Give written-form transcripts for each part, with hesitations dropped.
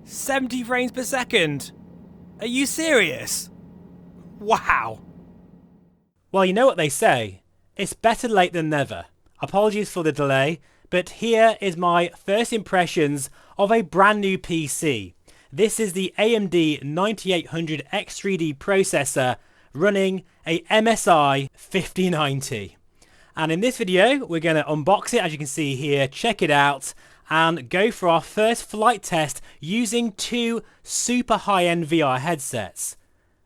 70 frames per second? Are you serious? Wow. Well, you know what they say. It's better late than never. Apologies for the delay, but here is my first impressions of a brand new PC. This is the AMD 9800 X3D processor running a MSI 5090. And in this video, we're going to unbox it, as you can see here, check it out, and go for our first flight test using two super high-end VR headsets.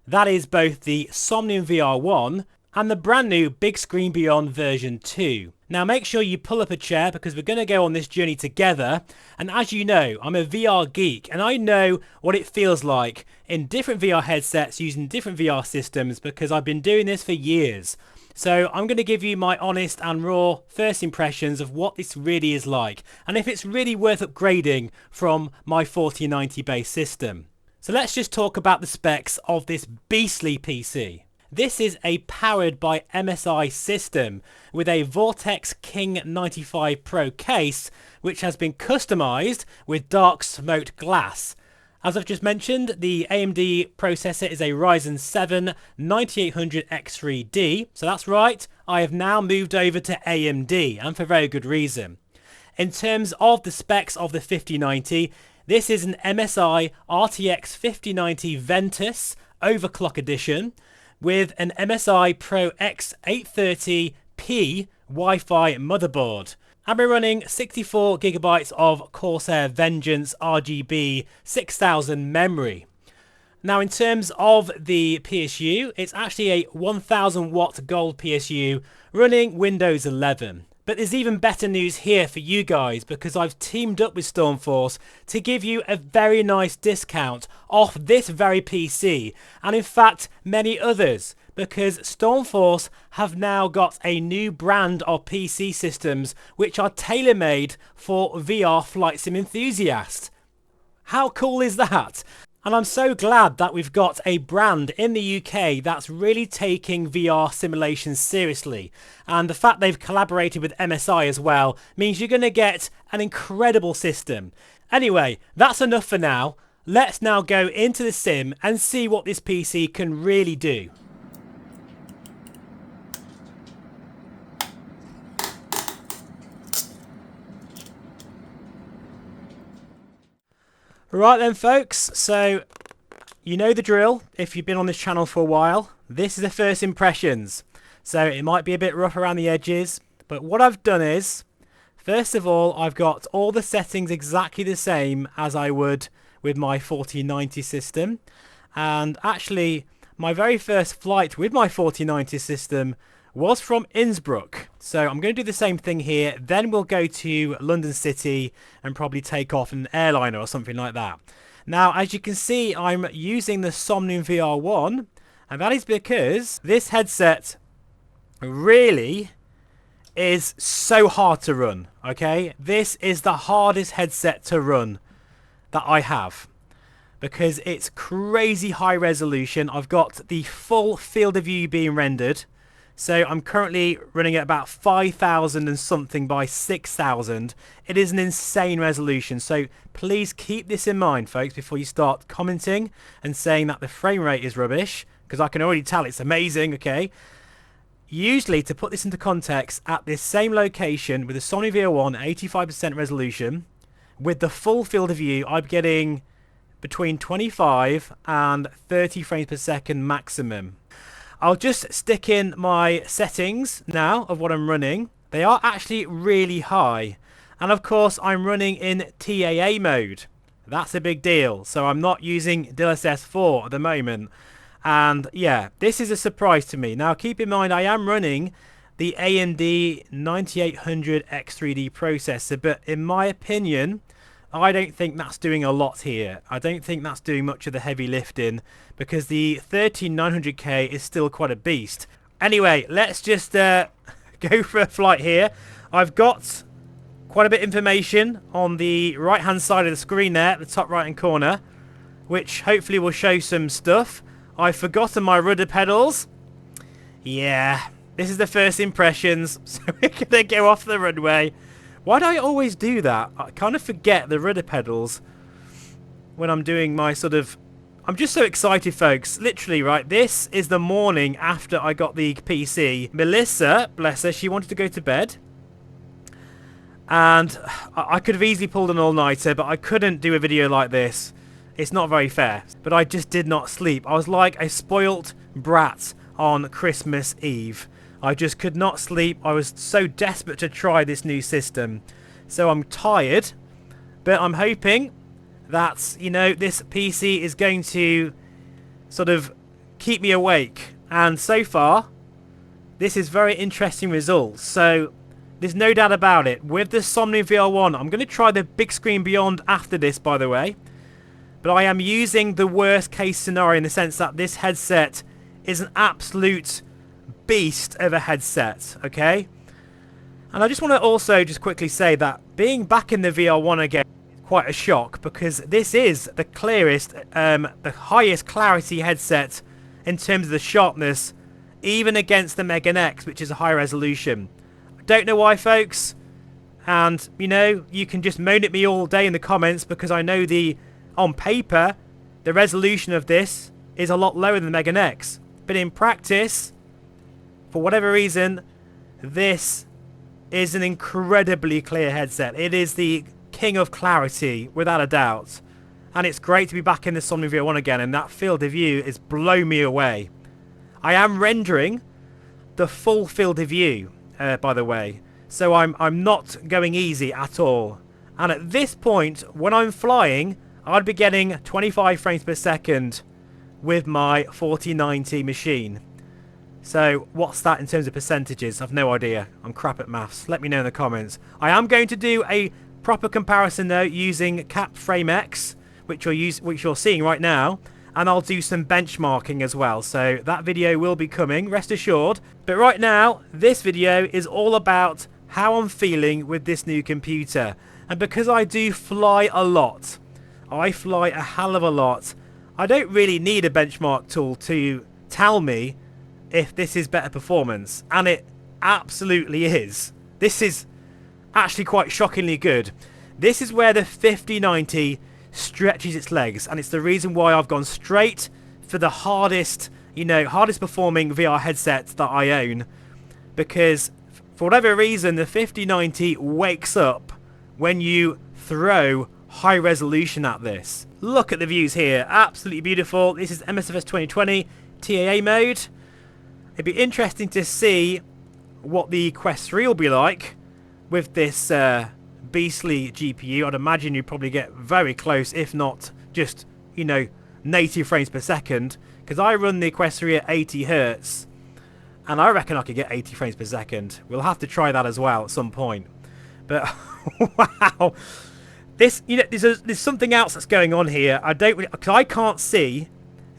That is both the Somnium VR1 and the brand new Bigscreen Beyond version 2. Now make sure you pull up a chair because we're going to go on this journey together, and as you know, I'm a VR geek and I know what it feels like in different VR headsets using different VR systems because I've been doing this for years. So I'm going to give you my honest and raw first impressions of what this really is like and if it's really worth upgrading from my 4090 base system. So let's just talk about the specs of this beastly PC. This is a powered by MSI system with a Vortex King 95 Pro case which has been customized with dark smoked glass. As I've just mentioned, the AMD processor is a Ryzen 7 9800 X3D. So that's right, I have now moved over to AMD, and for very good reason. In terms of the specs of the 5090, this is an MSI RTX 5090 Ventus Overclock Edition with an MSI Pro X830P Wi-Fi motherboard. And we're running 64 gigabytes of Corsair Vengeance RGB 6000 memory. Now in terms of the PSU, it's actually a 1000 watt gold PSU running Windows 11. But there's even better news here for you guys because I've teamed up with Stormforce to give you a very nice discount off this very PC and in fact many others, because Stormforce have now got a new brand of PC systems which are tailor-made for VR flight sim enthusiasts. How cool is that? And I'm so glad that we've got a brand in the UK that's really taking VR simulations seriously. And the fact they've collaborated with MSI as well means you're going to get an incredible system. Anyway, that's enough for now. Let's now go into the sim and see what this PC can really do. Right then folks, so you know the drill if you've been on this channel for a while. This is the first impressions. So it might be a bit rough around the edges, but what I've done is, first of all, I've got all the settings exactly the same as I would with my 4090 system. And actually, my very first flight with my 4090 system was from Innsbruck. So I'm going to do the same thing here, then we'll go to London City and probably take off in an airliner or something like that. Now, as you can see, I'm using the Somnium VR1, and that is because this headset really is so hard to run, okay? This is the hardest headset to run that I have because it's crazy high resolution. I've got the full field of view being rendered. So I'm currently running at about 5000 and something by 6000. It is an insane resolution. So please keep this in mind, folks, before you start commenting and saying that the frame rate is rubbish, because I can already tell it's amazing, okay? Usually, to put this into context, at this same location with the Sonnet VR1 85% resolution, with the full field of view, I'm getting between 25 and 30 frames per second maximum. I'll just stick in my settings now of what I'm running. They are actually really high. And of course, I'm running in TAA mode. That's a big deal. So I'm not using DLSS 4 at the moment. And yeah, this is a surprise to me. Now keep in mind, I am running the AMD 9800 X3D processor. But in my opinion, I don't think that's doing a lot here. I don't think that's doing much of the heavy lifting because the 13900K is still quite a beast. Anyway, let's just go for a flight here. I've got quite a bit of information on the right hand side of the screen there, the top right hand corner, which hopefully will show some stuff. I've forgotten my rudder pedals. Yeah, this is the first impressions, so we're going to go off the runway. Why do I always do that? I kind of forget the rudder pedals. when I'm doing my sort of... I'm just so excited, folks. Literally, right, this is the morning after I got the PC. Melissa, bless her, she wanted to go to bed. And I could have easily pulled an all-nighter, but I couldn't do a video like this. It's not very fair. But I just did not sleep. I was like a spoilt brat on Christmas Eve. I just could not sleep. I was so desperate to try this new system. So I'm tired, but I'm hoping that, you know, this PC is going to sort of keep me awake. And so far, this is very interesting results. So there's no doubt about it. With the Somnium VR1, I'm going to try the Bigscreen Beyond after this, by the way. But I am using the worst case scenario in the sense that this headset is an absolute beast of a headset, okay? And I just want to also just quickly say that being back in the VR1 again, quite a shock, because this is the clearest, the highest clarity headset in terms of the sharpness, even against the Megan X, which is a high resolution. I don't know why, folks, and you know, you can just moan at me all day in the comments, because I know on paper the resolution of this is a lot lower than the Megan X, but in practice, for whatever reason, this is an incredibly clear headset. It is the king of clarity, without a doubt. And it's great to be back in the Somnium VR1 again, and that field of view is blowing me away. I am rendering the full field of view, by the way. So I'm not going easy at all. And at this point, when I'm flying, I'd be getting 25 frames per second with my 4090 machine. So what's that in terms of percentages? I've no idea. I'm crap at maths. Let me know in the comments. I am going to do a proper comparison though using Cap Frame X, which you're seeing right now, and I'll do some benchmarking as well. So that video will be coming, rest assured. But right now, this video is all about how I'm feeling with this new computer. And because I do fly a lot, I fly a hell of a lot, I don't really need a benchmark tool to tell me if this is better performance, and it absolutely is. This is actually quite shockingly good. This is where the 5090 stretches its legs, and it's the reason why I've gone straight for the hardest, you know, hardest performing VR headset that I own, because for whatever reason the 5090 wakes up when you throw high resolution at this. Look at the views here, absolutely beautiful. This is MSFS 2020 TAA mode. It'd be interesting to see what the Quest 3 will be like with this beastly GPU. I'd imagine you'd probably get very close, if not just, you know, native frames per second, because I run the Quest 3 at 80 Hz, and I reckon I could get 80 frames per second. We'll have to try that as well at some point. But wow, this, you know, there's something else that's going on here. Cause I can't see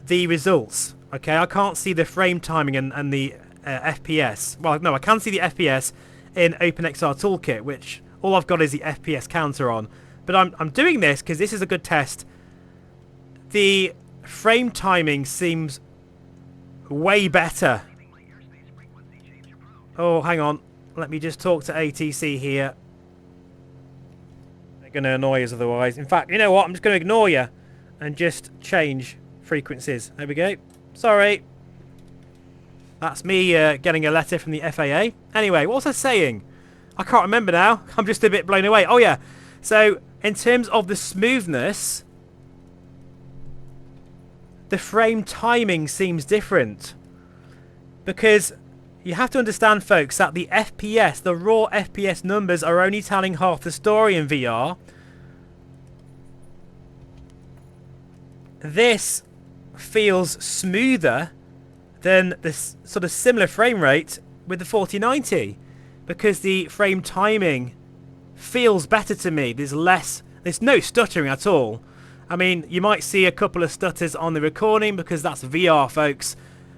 the results. Okay, I can't see the frame timing and the FPS. Well, no, I can see the FPS in OpenXR Toolkit, which all I've got is the FPS counter on. But I'm doing this because this is a good test. The frame timing seems way better. Oh, hang on. Let me just talk to ATC here. They're going to annoy us otherwise. In fact, you know what? I'm just going to ignore you and just change frequencies. There we go. Sorry. That's me getting a letter from the FAA. Anyway, what was I saying? I can't remember now. I'm just a bit blown away. Oh, yeah. So, in terms of the smoothness, the frame timing seems different. Because you have to understand, folks, that the FPS, the raw FPS numbers are only telling half the story in VR. This feels smoother than the sort of similar frame rate with the 4090, because the frame timing feels better to me. There's no stuttering at all. I mean, you might see a couple of stutters on the recording because that's VR, folks.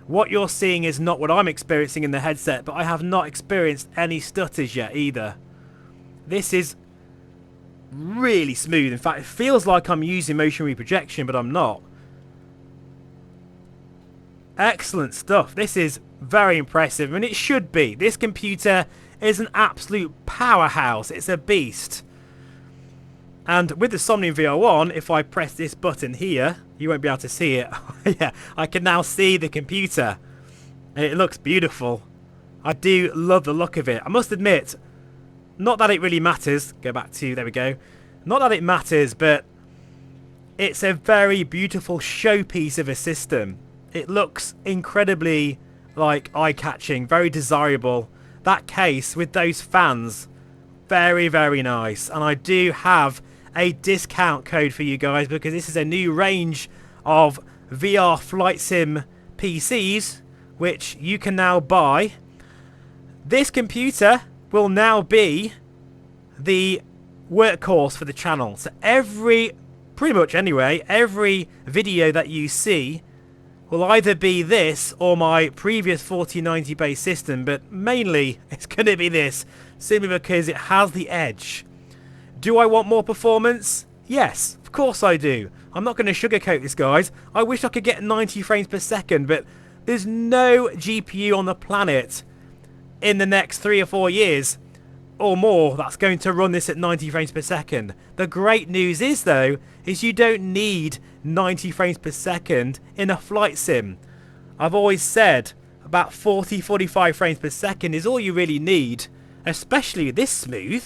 What you're seeing is not what I'm experiencing in the headset, but I have not experienced any stutters yet either. This is really smooth. In fact, it feels like I'm using motion reprojection, but I'm not. Excellent stuff. This is very impressive, and it should be. This computer is an absolute powerhouse. It's a beast. And with the Somnium VR1, if I press this button here, you won't be able to see it. Yeah, I can now see the computer. It looks beautiful. I do love the look of it. I must admit, not that it really matters. Go back to, there we go. Not that it matters, but it's a very beautiful showpiece of a system. It looks incredibly, like, eye-catching, very desirable. That case with those fans, very, very nice. And I do have a discount code for you guys because this is a new range of VR flight sim PCs which you can now buy. This computer will now be the workhorse for the channel. So pretty much anyway, every video that you see will either be this or my previous 4090 based system, but mainly it's going to be this, simply because it has the edge. Do I want more performance? Yes, of course I do. I'm not going to sugarcoat this, guys. I wish I could get 90 frames per second, but there's no GPU on the planet in the next 3 or 4 years or more that's going to run this at 90 frames per second. The great news is, though, is you don't need 90 frames per second in a flight sim. I've always said about 40-45 frames per second is all you really need, especially this smooth.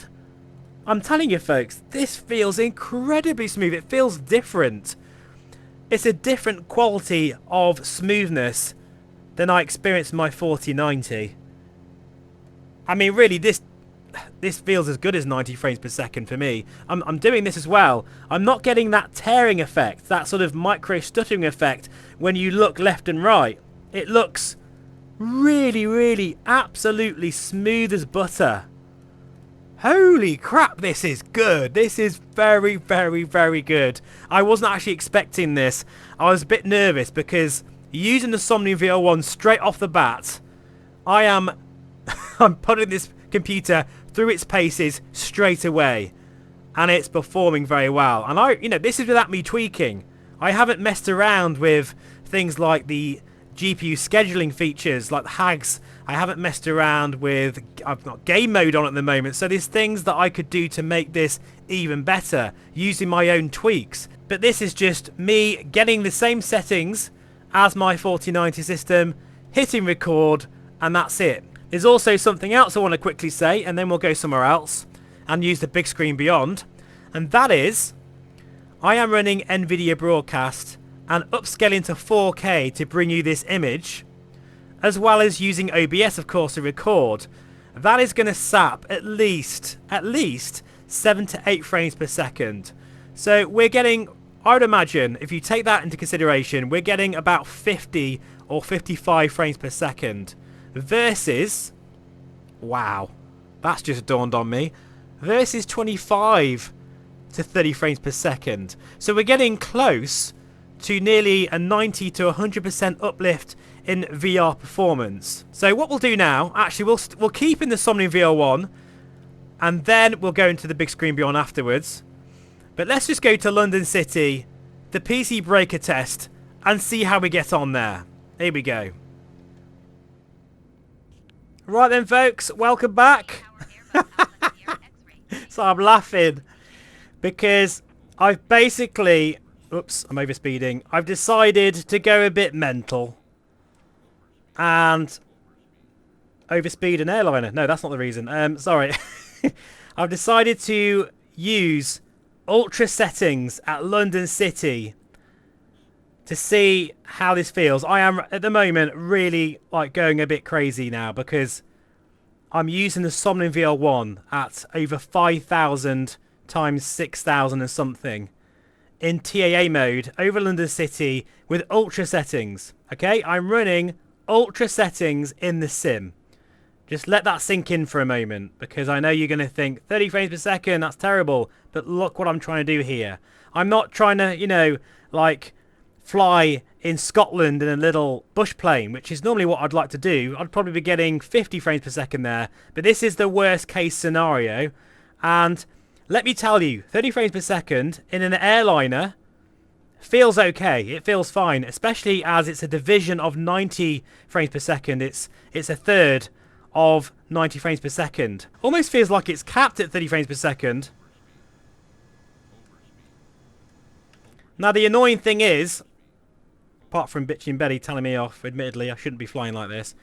I'm telling you folks, this feels incredibly smooth. It feels different. It's a different quality of smoothness than I experienced in my 4090. I mean, really, this feels as good as 90 frames per second for me. I'm doing this as well. I'm not getting that tearing effect, that sort of micro stuttering effect when you look left and right. It looks really, really absolutely smooth as butter. Holy crap, this is good. This is very, very, very good. I wasn't actually expecting this. I was a bit nervous because using the Somnium VR1 straight off the bat, I'm putting this computer through its paces straight away, and it's performing very well. And this is without me tweaking. I haven't messed around with things like the GPU scheduling features like the HAGs. I haven't messed around with, I've got game mode on at the moment, so there's things that I could do to make this even better using my own tweaks. But this is just me getting the same settings as my 4090 system, hitting record, and that's it. There's also something else I want to quickly say, and then we'll go somewhere else and use the Bigscreen Beyond, and that is I am running NVIDIA Broadcast and upscaling to 4K to bring you this image, as well as using OBS, of course, to record. That is going to sap at least 7 to 8 frames per second. So we're getting, I would imagine, if you take that into consideration, we're getting about 50 or 55 frames per second. Versus, wow, that's just dawned on me, versus 25 to 30 frames per second. So we're getting close to nearly a 90 to 100% uplift in VR performance. So what we'll do now, actually we'll keep in the Somnium VR1, and then we'll go into the Bigscreen Beyond afterwards. But let's just go to London City, the PC breaker test, and see how we get on there. Here we go. Right then folks, welcome back. So I'm laughing because I've basically, oops, I'm overspeeding. I've decided to go a bit mental and overspeed an airliner. No, that's not the reason. Sorry. I've decided to use ultra settings at London City to see how this feels. I am at the moment really like going a bit crazy now because I'm using the Somnium VR1 at over 5,000 times 6,000 and something in TAA mode over London City with ultra settings. Okay, I'm running ultra settings in the sim. Just let that sink in for a moment, because I know you're going to think 30 frames per second, that's terrible. But look what I'm trying to do here. I'm not trying to, you know, like fly in Scotland in a little bush plane, which is normally what I'd like to do. I'd probably be getting 50 frames per second there. But this is the worst case scenario. And let me tell you, 30 frames per second in an airliner feels okay. It feels fine, especially as it's a division of 90 frames per second. It's a third of 90 frames per second. Almost feels like it's capped at 30 frames per second. Now the annoying thing is, apart from bitching Betty telling me off, admittedly I shouldn't be flying like this,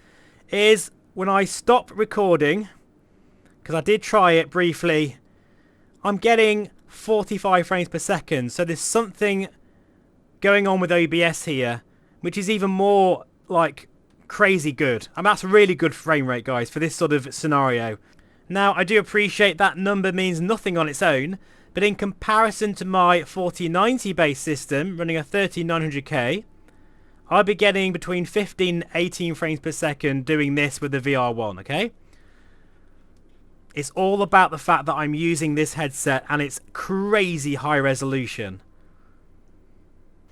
is when I stop recording, because I did try it briefly, I'm getting 45 frames per second. So there's something going on with OBS here, which is even more like crazy good. And that's a really good frame rate, guys, for this sort of scenario. Now, I do appreciate that number means nothing on its own, but in comparison to my 4090 based system running a 13900K, I'll be getting between 15 and 18 frames per second doing this with the VR1, okay? It's all about the fact that I'm using this headset and it's crazy high resolution.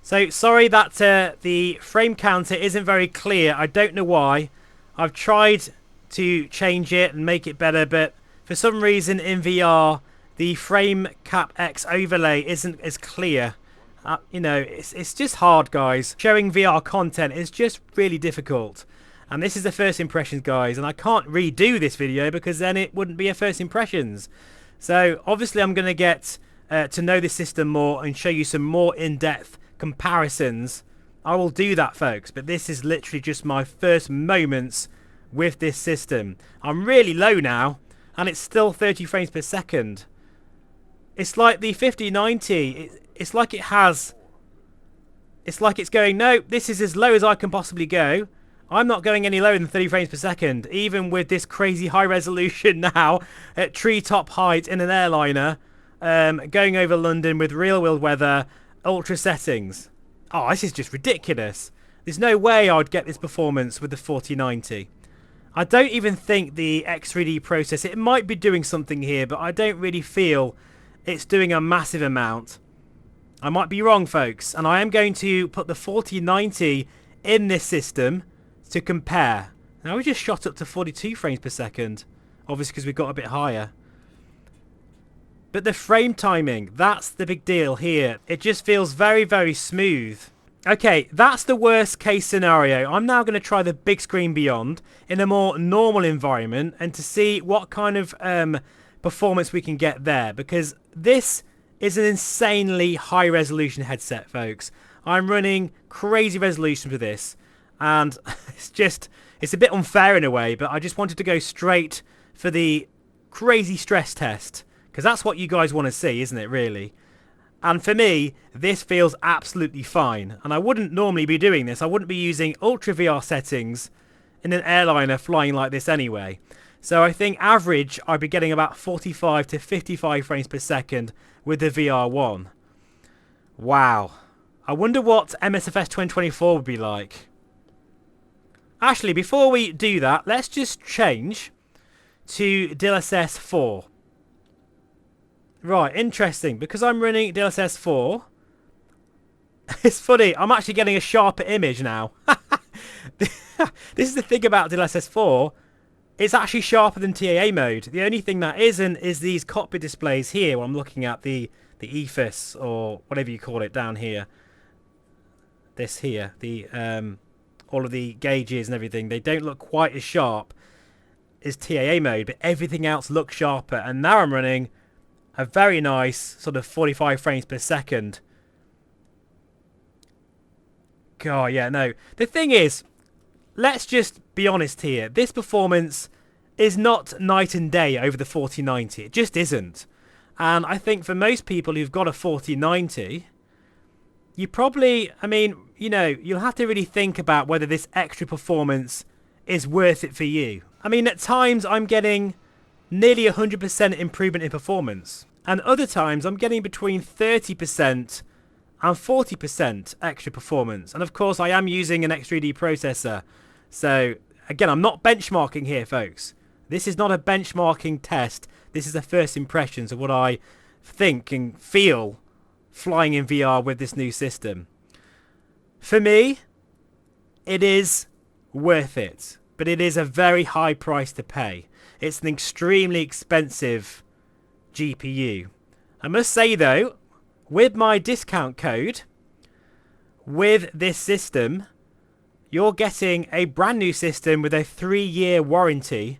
So, sorry that the frame counter isn't very clear. I don't know why. I've tried to change it and make it better, but for some reason in VR, the frame cap X overlay isn't as clear. You know, it's just hard, guys. Showing VR content is just really difficult. And this is the first impressions, guys, and I can't redo this video because then it wouldn't be a first impressions. So obviously I'm going to get to know the system more and show you some more in-depth comparisons. I will do that, folks, but this is literally just my first moments with this system. I'm really low now, and it's still 30 frames per second. It's like the 5090, it's like it has, it's like it's going, no, this is as low as I can possibly go. I'm not going any lower than 30 frames per second, even with this crazy high resolution now at treetop height in an airliner, going over London with real world weather, ultra settings. Oh, this is just ridiculous. There's no way I would get this performance with the 4090. I don't even think the X3D processor, it might be doing something here, but I don't really feel it's doing a massive amount. I might be wrong, folks, and I am going to put the 4090 in this system to compare. Now we just shot up to 42 frames per second, obviously because we got a bit higher. But the frame timing, that's the big deal here. It just feels very, very smooth. Okay, that's the worst case scenario. I'm now going to try the Bigscreen Beyond in a more normal environment and to see what kind of performance we can get there, because this is an insanely high resolution headset, folks. I'm running crazy resolution for this, and it's a bit unfair in a way, but I just wanted to go straight for the crazy stress test, because that's what you guys want to see, isn't it, really? And for me, this feels absolutely fine, and I wouldn't normally be doing this. I wouldn't be using ultra VR settings in an airliner flying like this anyway. So I think average, I'd be getting about 45 to 55 frames per second with the VR1. Wow. I wonder what MSFS 2024 would be like. Actually, before we do that, let's just change to DLSS 4. Right, interesting. Because I'm running DLSS 4, it's funny, I'm actually getting a sharper image now. This is the thing about DLSS 4. It's actually sharper than TAA mode. The only thing that isn't is these cockpit displays here. When I'm looking at the EFIS or whatever you call it down here. This here, the all of the gauges and everything, they don't look quite as sharp as TAA mode, but everything else looks sharper. And now I'm running a very nice sort of 45 frames per second. God, yeah, no. The thing is, let's just be honest here. This performance is not night and day over the 4090. It just isn't. And I think for most people who've got a 4090, you probably, I mean, you know, you'll have to really think about whether this extra performance is worth it for you. I mean, at times I'm getting nearly 100% improvement in performance. And other times I'm getting between 30% and 40% extra performance. And of course I am using an X3D processor. So again, I'm not benchmarking here, folks. This is not a benchmarking test. This is the first impressions of what I think and feel flying in VR with this new system. For me, it is worth it, but it is a very high price to pay. It's an extremely expensive GPU. I must say though, with my discount code, with this system, you're getting a brand new system with a 3-year warranty.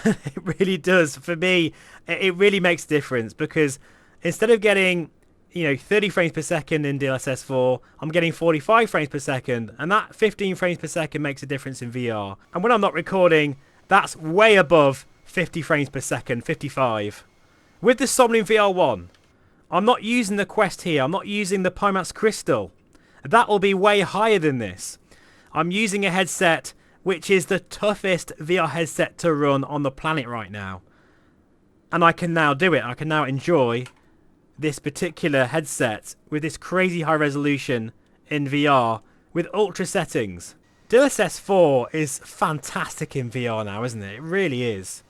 It really does. For me, it really makes a difference because instead of getting 30 frames per second in DLSS 4, I'm getting 45 frames per second, and that 15 frames per second makes a difference in VR. And when I'm not recording, that's way above 50 frames per second, 55. With the Somnium VR1, I'm not using the Quest here, I'm not using the Pimax Crystal. That will be way higher than this. I'm using a headset which is the toughest VR headset to run on the planet right now. And I can now do it, I can now enjoy this particular headset with this crazy high resolution in VR with ultra settings. DLSS 4 is fantastic in VR now, isn't it? It really is.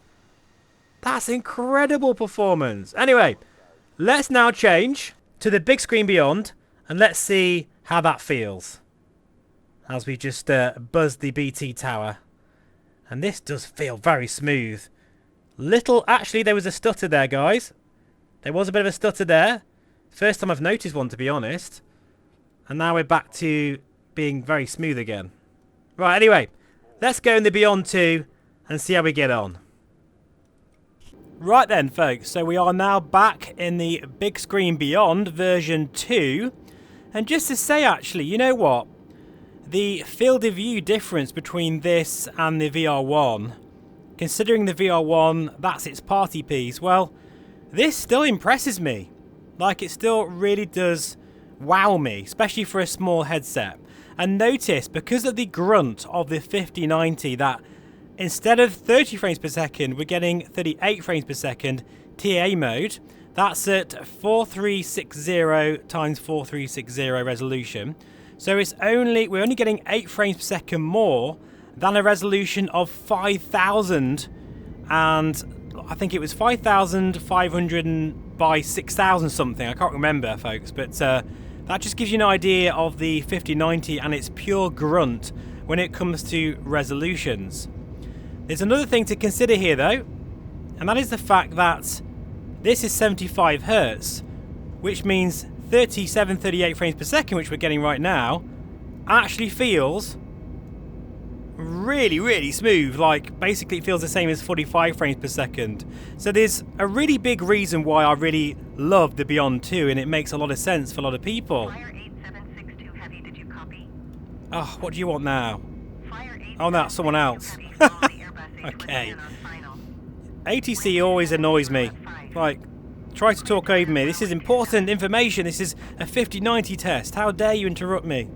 That's incredible performance. Anyway, let's now change to the Bigscreen Beyond and let's see how that feels. As we just buzz the BT tower. And this does feel very smooth. Actually there was a stutter there, guys. There was a bit of a stutter there. First time I've noticed one, to be honest. And now we're back to being very smooth again. Right, anyway, let's go in the Beyond 2 and see how we get on. Right then, folks, so we are now back in the Bigscreen Beyond version 2. And just to say, actually, you know what? The field of view difference between this and the VR1, considering the VR1, that's its party piece, well, this still impresses me. Like, it still really does wow me, especially for a small headset. And notice, because of the grunt of the 5090, that instead of 30 frames per second, we're getting 38 frames per second TAA mode. That's at 4360 times 4360 resolution. So we're only getting 8 frames per second more than a resolution of 5,000, and I think it was 5,500 by 6,000 something. I can't remember, folks, but that just gives you an idea of the 5090 and its pure grunt when it comes to resolutions. There's another thing to consider here, though, and that is the fact that this is 75 Hertz, which means 37, 38 frames per second, which we're getting right now, actually feels really, really smooth. Like, basically it feels the same as 45 frames per second. So there's a really big reason why I really love the Beyond 2, and it makes a lot of sense for a lot of people. Fire 8762 Heavy, did you copy? Oh, what do you want now? Fire Oh, no, that's someone else. Okay. ATC always annoys me. Like, try to talk over me. This is important information. This is a 5090 test. How dare you interrupt me?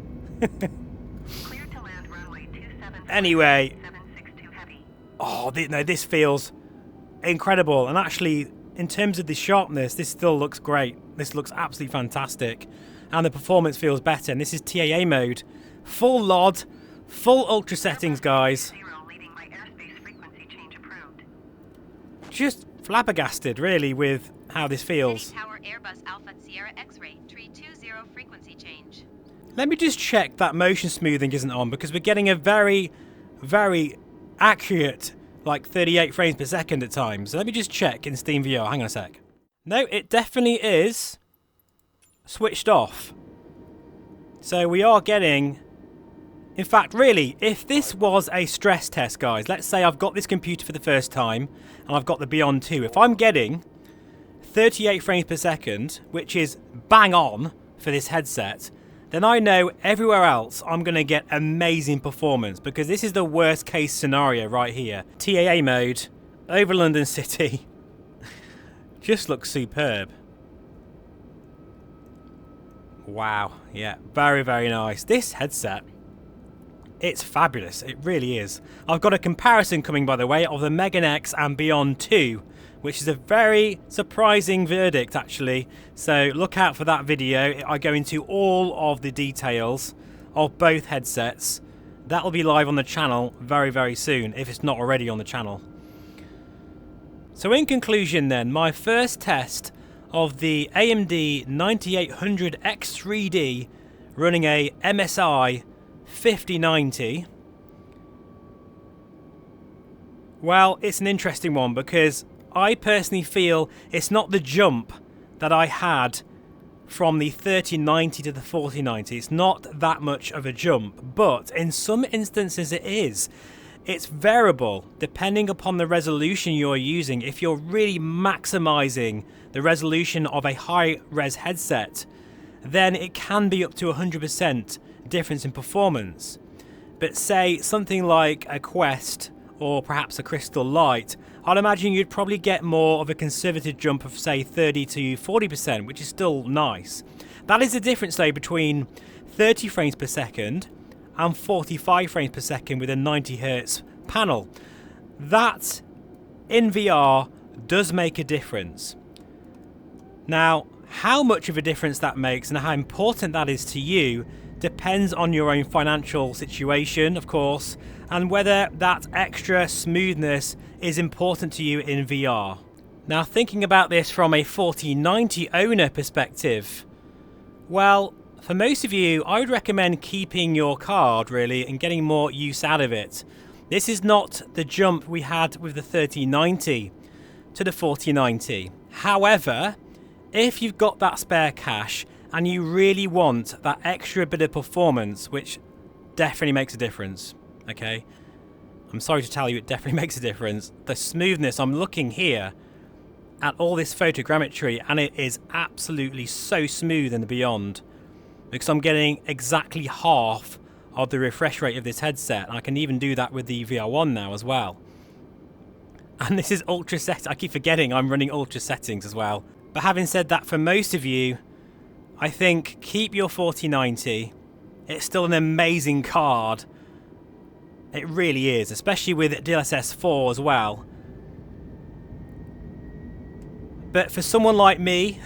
Anyway, oh, no, this feels incredible. And actually, in terms of the sharpness, this still looks great. This looks absolutely fantastic. And the performance feels better. And this is TAA mode. Full LOD, full ultra settings, guys. Just flabbergasted, really, with how this feels. Let me just check that motion smoothing isn't on, because we're getting a very, very accurate, like 38 frames per second at times. So let me just check in Steam VR. Hang on a sec. No, it definitely is switched off. So we are getting... In fact, really, if this was a stress test, guys, let's say I've got this computer for the first time and I've got the Beyond 2. If I'm getting 38 frames per second, which is bang on for this headset, then I know everywhere else I'm going to get amazing performance, because this is the worst case scenario right here. TAA mode over London City. Just looks superb. Wow, yeah, very, very nice. This headset, it's fabulous, it really is. I've got a comparison coming, by the way, of the Megan X and Beyond 2, which is a very surprising verdict, actually. So look out for that video. I go into all of the details of both headsets. That'll be live on the channel very, very soon, if it's not already on the channel. So in conclusion then, my first test of the AMD 9800X3D running a MSI 5090. Well, it's an interesting one, because I personally feel it's not the jump that I had from the 3090 to the 4090. It's not that much of a jump, but in some instances it is. It's variable depending upon the resolution you're using. If you're really maximizing the resolution of a high-res headset, then it can be up to 100% difference in performance. But say something like a Quest or perhaps a Crystal Light, I'd imagine you'd probably get more of a conservative jump of say 30 to 40%, which is still nice. That is the difference though between 30 frames per second and 45 frames per second with a 90 Hz panel. That in VR does make a difference. Now, how much of a difference that makes and how important that is to you depends on your own financial situation, of course, and whether that extra smoothness is important to you in VR. Now, thinking about this from a 4090 owner perspective, well, for most of you, I would recommend keeping your card really and getting more use out of it. This is not the jump we had with the 3090 to the 4090. However, if you've got that spare cash and you really want that extra bit of performance, which definitely makes a difference, okay? I'm sorry to tell you, it definitely makes a difference. The smoothness, I'm looking here at all this photogrammetry and it is absolutely so smooth and beyond, because I'm getting exactly half of the refresh rate of this headset. I can even do that with the VR1 now as well. And this is ultra set. I keep forgetting I'm running ultra settings as well. But having said that, for most of you, I think keep your 4090. It's still an amazing card. It really is, especially with DLSS 4 as well. But for someone like me,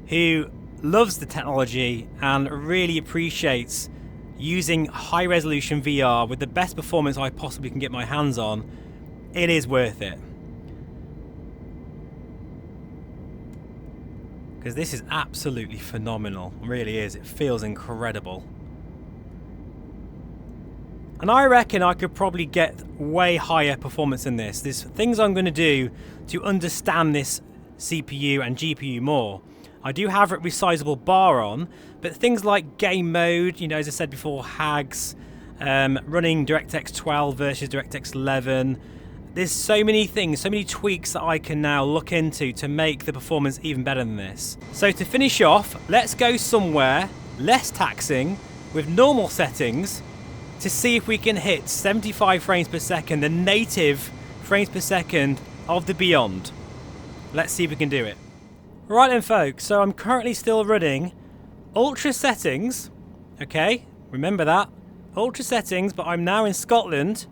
who loves the technology and really appreciates using high resolution VR with the best performance I possibly can get my hands on, it is worth it. Because this is absolutely phenomenal, it really is. It feels incredible. And I reckon I could probably get way higher performance than this. There's things I'm going to do to understand this CPU and GPU more. I do have a resizable bar on, but things like game mode, you know, as I said before, HAGs, running DirectX 12 versus DirectX 11. There's so many things, so many tweaks that I can now look into to make the performance even better than this. So to finish off, let's go somewhere less taxing with normal settings to see if we can hit 75 frames per second, the native frames per second of the Beyond. Let's see if we can do it. Right then folks, so I'm currently still running ultra settings, okay, remember that, ultra settings, but I'm now in Scotland.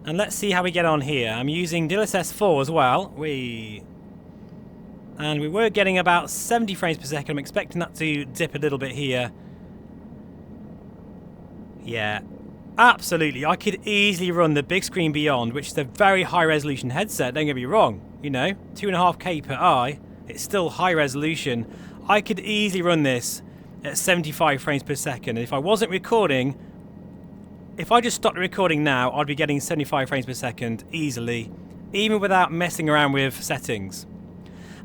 And let's see how we get on here. I'm using DLSS 4 as well. And we were getting about 70 frames per second. I'm expecting that to dip a little bit here. Yeah, absolutely. I could easily run the Bigscreen Beyond, which is a very high resolution headset. Don't get me wrong. You know, 2.5K per eye. It's still high resolution. I could easily run this at 75 frames per second. And if I wasn't recording, if I just stopped recording now, I'd be getting 75 frames per second easily, even without messing around with settings.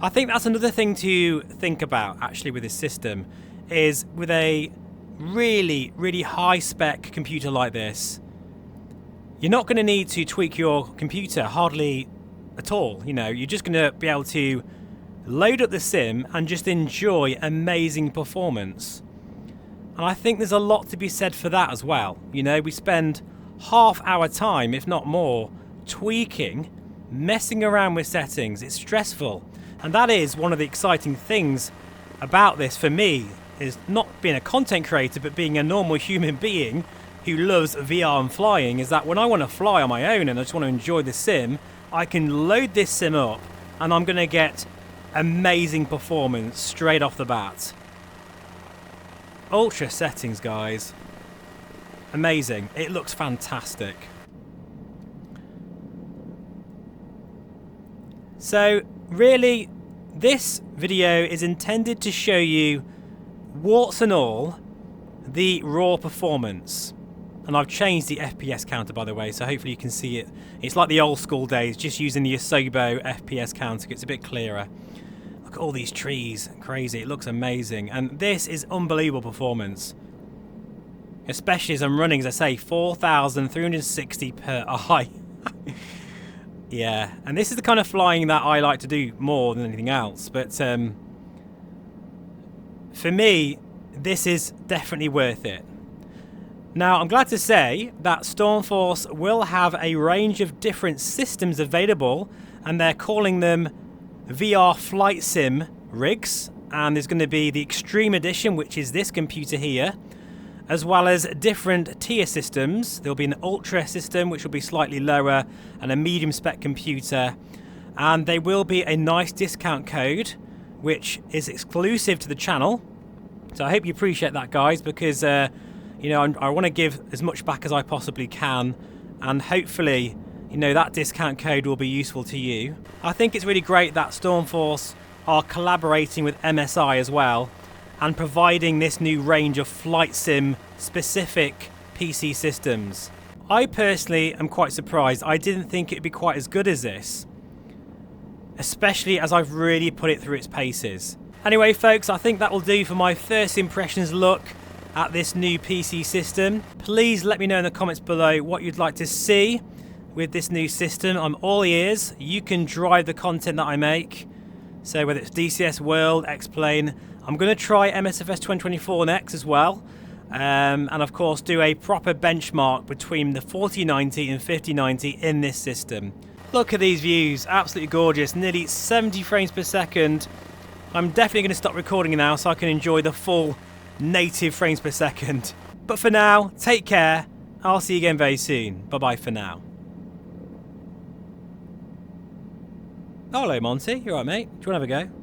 I think that's another thing to think about actually with this system, is with a really, really high spec computer like this, you're not going to need to tweak your computer hardly at all. You know, you're just going to be able to load up the sim and just enjoy amazing performance. And I think there's a lot to be said for that as well. You know, we spend half our time, if not more, tweaking, messing around with settings. It's stressful. And that is one of the exciting things about this for me, is not being a content creator, but being a normal human being who loves VR and flying, is that when I want to fly on my own and I just want to enjoy the sim, I can load this sim up and I'm going to get amazing performance straight off the bat. Ultra settings, guys. Amazing. It looks fantastic. So, really, this video is intended to show you, warts and all, the raw performance. And I've changed the FPS counter, by the way, so hopefully you can see it. It's like the old school days, just using the Asobo FPS counter. It's a bit clearer. Look at all these trees. Crazy. It looks amazing. And this is unbelievable performance. Especially as I'm running, as I say, 4,360 per eye. Yeah, and this is the kind of flying that I like to do more than anything else. But for me, this is definitely worth it. Now, I'm glad to say that Stormforce will have a range of different systems available, and they're calling them VR Flight Sim rigs. And there's going to be the Xtreme edition, which is this computer here, as well as different tier systems. There'll be an Ultra system, which will be slightly lower, and a medium spec computer. And there will be a nice discount code, which is exclusive to the channel. So I hope you appreciate that, guys, because you know, I want to give as much back as I possibly can, and hopefully, you know, that discount code will be useful to you. I think it's really great that Stormforce are collaborating with MSI as well, and providing this new range of flight sim specific PC systems. I personally am quite surprised. I didn't think it'd be quite as good as this, especially as I've really put it through its paces. Anyway, folks, I think that will do for my first impressions look at this new PC system. Please let me know in the comments below what you'd like to see with this new system. I'm all ears. You can drive the content that I make. So whether it's DCS World, X-Plane, I'm going to try MSFS 2024 next as well. And of course do a proper benchmark between the 4090 and 5090 in this system. Look at these views, absolutely gorgeous, nearly 70 frames per second. I'm definitely going to stop recording now so I can enjoy the full native frames per second. But for now, take care. I'll see you again very soon. Bye bye for now. Oh, hello Monty, you alright mate? Do you want to have a go?